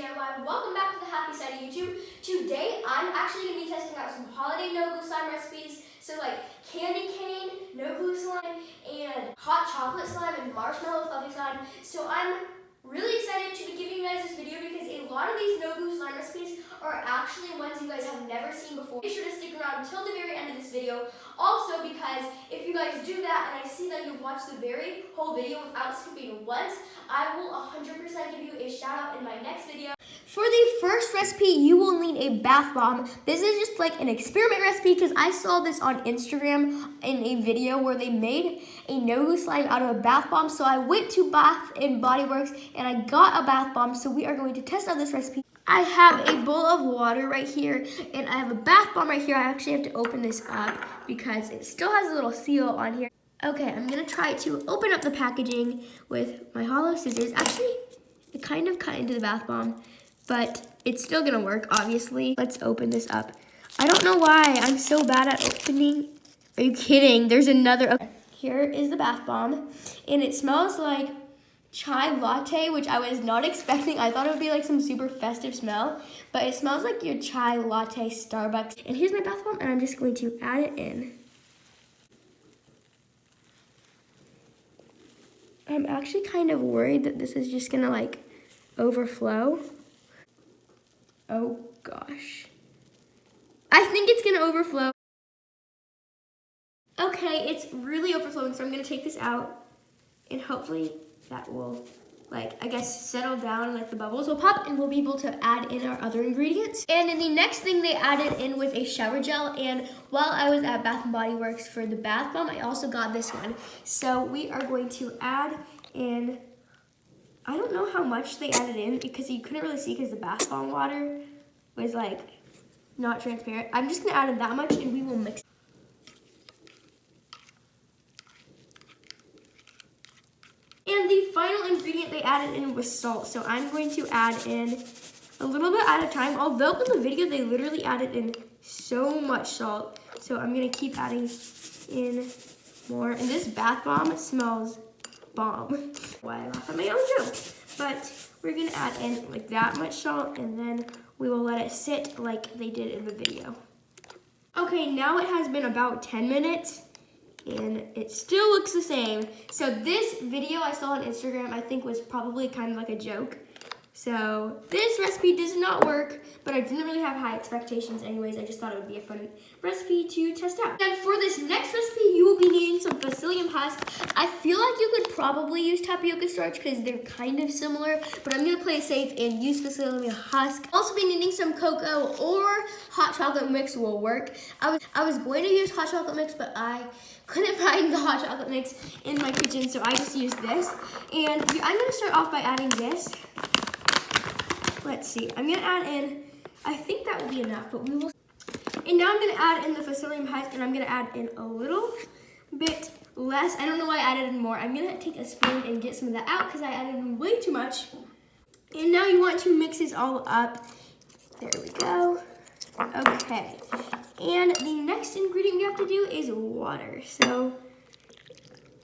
and welcome back to the happy side of YouTube. Today I'm actually going to be testing out some holiday no glue slime recipes. So like candy cane, no glue slime, and hot chocolate slime, and marshmallow fluffy slime. So I'm really excited to be giving you guys this video because a lot of these no glue slime recipes are actually ones you guys have never seen before. Be sure to stick around until the very end of this video. Also, because if you guys do that and I see that you've watched the very whole video without skipping once, I will 100% give you a shout out in my next video. For the first recipe, you will need a bath bomb. This is just like an experiment recipe because I saw this on Instagram in a video where they made a no glue slime out of a bath bomb. So I went to Bath and Body Works and I got a bath bomb. So we are going to test out this recipe. I have a bowl of water right here and I have a bath bomb right here. I actually have to open this up because it still has a little seal on here. Okay, I'm gonna try to open up the packaging with my hollow scissors. Actually, it kind of cut into the bath bomb, but it's still gonna work, obviously. Let's open this up. I don't know why I'm so bad at opening. Are you kidding? There's another. Okay. Here is the bath bomb, and it smells like chai latte, which I was not expecting. I thought it would be like some super festive smell, but it smells like your chai latte Starbucks. And here's my bath bomb, and I'm just going to add it in. I'm actually kind of worried that this is just gonna like overflow. Oh gosh. I think it's gonna overflow. Okay, it's really overflowing, so I'm gonna take this out and hopefully that will, like, I guess settle down, like the bubbles will pop and we'll be able to add in our other ingredients. And then the next thing they added in was a shower gel, and while I was at Bath & Body Works for the bath bomb, I also got this one. So we are going to add in, I don't know how much they added in because you couldn't really see because the bath bomb water was like not transparent. I'm just gonna add in that much and we will mix it. And the final ingredient they added in was salt. So I'm going to add in a little bit at a time. Although in the video they literally added in so much salt. So I'm gonna keep adding in more. And this bath bomb smells bomb. Why I laugh at my own joke. But we're gonna add in like that much salt and then we will let it sit like they did in the video. Okay, now it has been about 10 minutes. And it still looks the same. So this video I saw on Instagram I think was probably kind of like a joke. So this recipe does not work, but I didn't really have high expectations anyways. I just thought it would be a fun recipe to test out. And for this next recipe, you will be needing some psyllium husk. I feel like you could probably use tapioca starch because they're kind of similar, but I'm gonna play it safe and use psyllium husk. Also be needing some cocoa or hot chocolate mix will work. I was going to use hot chocolate mix, but I couldn't find the hot chocolate mix in my kitchen, so I just used this. And I'm gonna start off by adding this. Let's see, I'm gonna add in, I think that will be enough, but we will. And now I'm gonna add in the psyllium husk, and I'm gonna add in a little bit less. I don't know why I added in more. I'm gonna take a spoon and get some of that out because I added in way too much. And now you want to mix this all up. There we go. Okay, and the next ingredient we have to do is water. So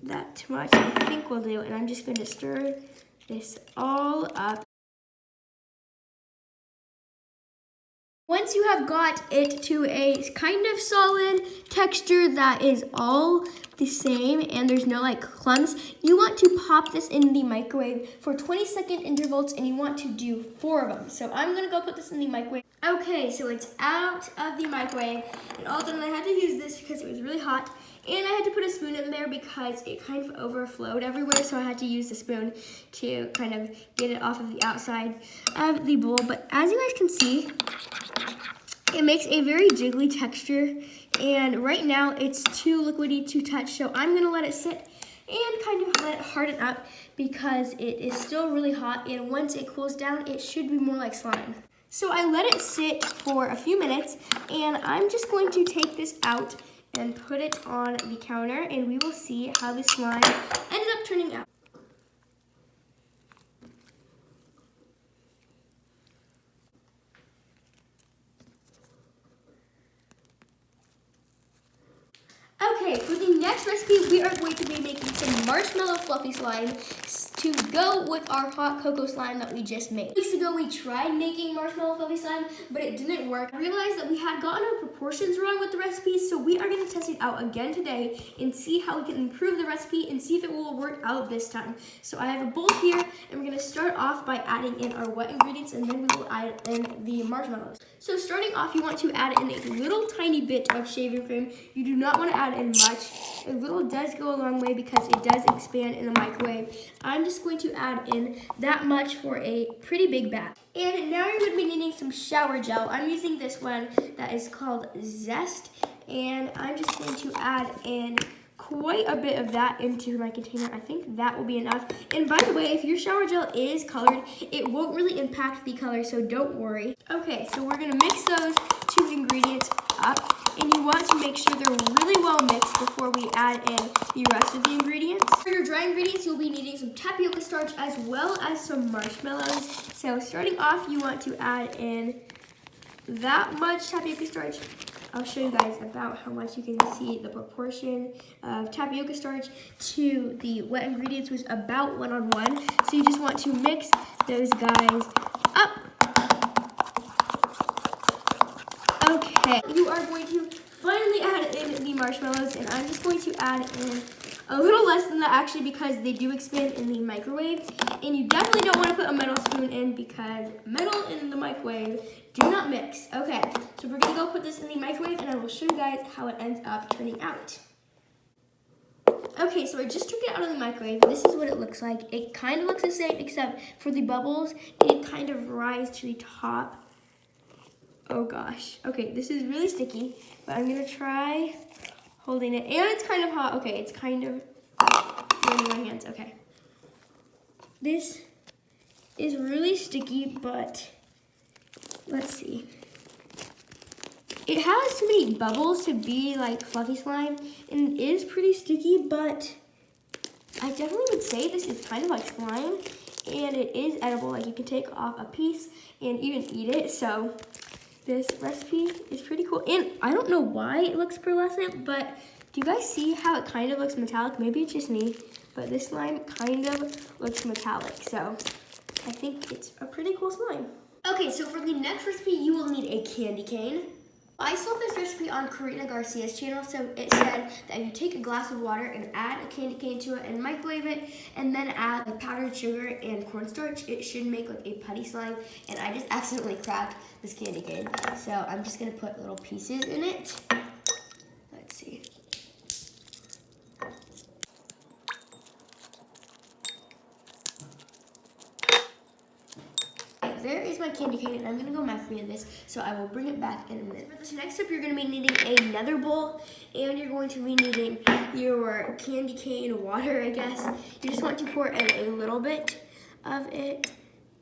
that much I think will do, and I'm just gonna stir this all up. Once you have got it to a kind of solid texture that is all the same and there's no like clumps, you want to pop this in the microwave for 20-second intervals, and you want to do 4 of them. So I'm gonna go put this in the microwave. Okay, so it's out of the microwave, and all done. I had to use this because it was really hot, and I had to put a spoon in there because it kind of overflowed everywhere, so I had to use the spoon to kind of get it off of the outside of the bowl. But as you guys can see, it makes a very jiggly texture, and right now it's too liquidy to touch, so I'm gonna let it sit and kind of let it harden up because it is still really hot, and once it cools down, it should be more like slime. So I let it sit for a few minutes, and I'm just going to take this out and put it on the counter, and we will see how the slime ended up turning out. Okay, for the next recipe, we are going to be making some marshmallow fluffy slime. to go with our hot cocoa slime that we just made. Weeks ago, we tried making marshmallow fluffy slime, but it didn't work. I realized that we had gotten our proportions wrong with the recipe, so we are gonna test it out again today and see how we can improve the recipe and see if it will work out this time. So I have a bowl here, and we're gonna start off by adding in our wet ingredients, and then we will add in the marshmallows. So starting off, you want to add in a little tiny bit of shaving cream. You do not want to add in much. A little does go a long way because it does expand in the microwave. I'm just going to add in that much for a pretty big batch. And now you're going to be needing some shower gel. I'm using this one that is called Zest, and I'm just going to add in quite a bit of that into my container. I think that will be enough. And by the way, if your shower gel is colored, it won't really impact the color, so don't worry. Okay, so we're gonna mix those two ingredients up, and you want to make sure they're really well mixed before we add in the rest of the ingredients. For your dry ingredients, you'll be needing some tapioca starch as well as some marshmallows. So starting off, you want to add in that much tapioca starch. I'll show you guys about how much. You can see the proportion of tapioca starch to the wet ingredients was about 1:1. So you just want to mix those guys up. Okay, you are going to finally add in the marshmallows, and I'm just going to add in a little less than that actually because they do expand in the microwave. And you definitely don't want to put a metal spoon in because metal in the microwave do not mix. Okay, so we're gonna go put this in the microwave, and I will show you guys how it ends up turning out. Okay, so I just took it out of the microwave. This is what it looks like. It kind of looks the same, except for the bubbles, it kind of rise to the top. Oh gosh. Okay, this is really sticky, but I'm gonna try holding it. And it's kind of hot. Okay, it's kind of burning my hands. Okay. This is really sticky, but let's see. It has too many bubbles to be like fluffy slime, and it is pretty sticky, but I definitely would say this is kind of like slime, and it is edible. Like you can take off a piece and even eat it, so this recipe is pretty cool. And I don't know why it looks pearlescent, but do you guys see how it kind of looks metallic? Maybe it's just me, but this slime kind of looks metallic, so I think it's a pretty cool slime. Okay, so for the next recipe, you will need a candy cane. I saw this recipe on Karina Garcia's channel, so it said that you take a glass of water and add a candy cane to it and microwave it, and then add like powdered sugar and cornstarch. It should make like a putty slime, and I just accidentally cracked this candy cane. So I'm just gonna put little pieces in it. Let's see. There is my candy cane, and I'm gonna go microwave this, so I will bring it back in a minute. For this next step, you're gonna be needing another bowl, and you're going to be needing your candy cane water, I guess. You just want to pour in a little bit of it.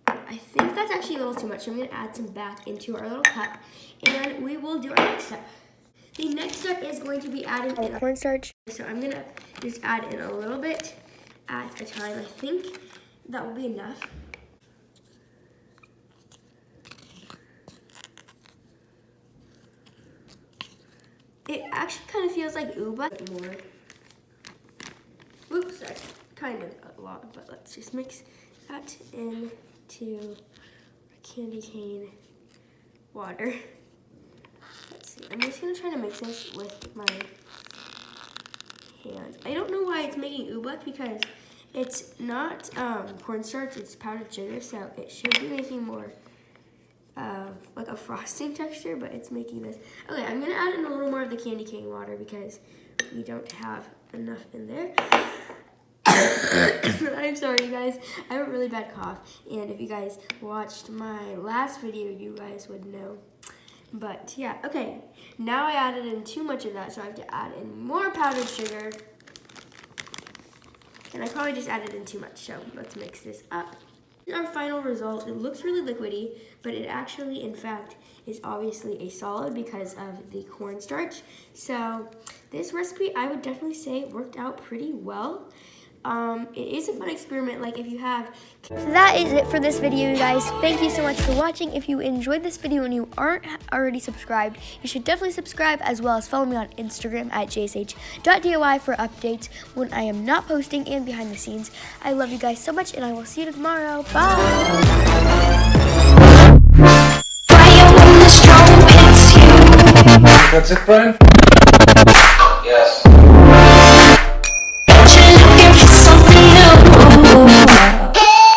I think that's actually a little too much, so I'm gonna add some back into our little cup, and we will do our next step. The next step is going to be adding in cornstarch. So I'm gonna just add in a little bit at a time. I think that will be enough. It actually kind of feels like uba more. Oops, sorry, kind of a lot, but let's just mix that into our candy cane water. Let's see, I'm just gonna try to mix this with my hands. I don't know why it's making uba because it's not cornstarch, it's powdered sugar, so it should be making more like a frosting texture, but it's making this. Okay, I'm gonna add in a little more of the candy cane water because we don't have enough in there. I'm sorry, you guys. I have a really bad cough, and if you guys watched my last video, you guys would know. But yeah, okay. Now I added in too much of that, so I have to add in more powdered sugar. And I probably just added in too much, so let's mix this up. Our final result, it looks really liquidy, but it actually, in fact, is obviously a solid because of the cornstarch. So this recipe, I would definitely say, worked out pretty well. it is a fun experiment. Like if you have. That is it for this video, you guys. Thank you so much for watching. If you enjoyed this video and you aren't already subscribed, you should definitely subscribe, as well as follow me on Instagram at jsh.diy for updates when I am not posting and behind the scenes. I love you guys so much, and I will see you tomorrow. Bye. That's it, Brian?